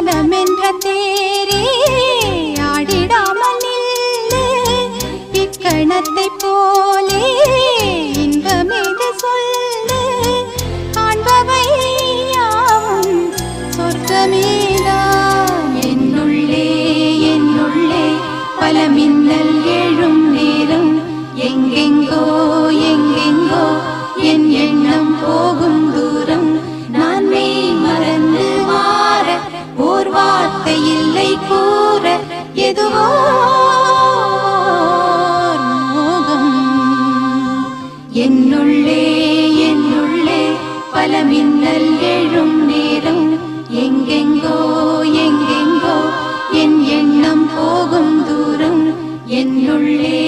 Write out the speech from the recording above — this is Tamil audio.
மனமென்ற தேரே ஆடிடாமல் நில்லு இக்கணத்தை போலே இன்பமேது சொல்லு காண்பவை யாவும் சொர்க்கமேதான் என்னுள்ளே என்னுள்ளே பல மின்னல் எழும் நேரம் எங்கெங்கோ எங்கெங்கோ என் எண்ணம் போகும் தூரம் நான் மெய் மறந்து மாற ஓர் வார்த்தை இல்லை கூற எதுவோ மோகம் என்னுள்ளே என்னுள்ளே பல மின்னல் எழும் நேரம் எங்கெங்கோ எங்கெங்கோ என் எண்ணம் போகும் தூரம் என்னுள்ளே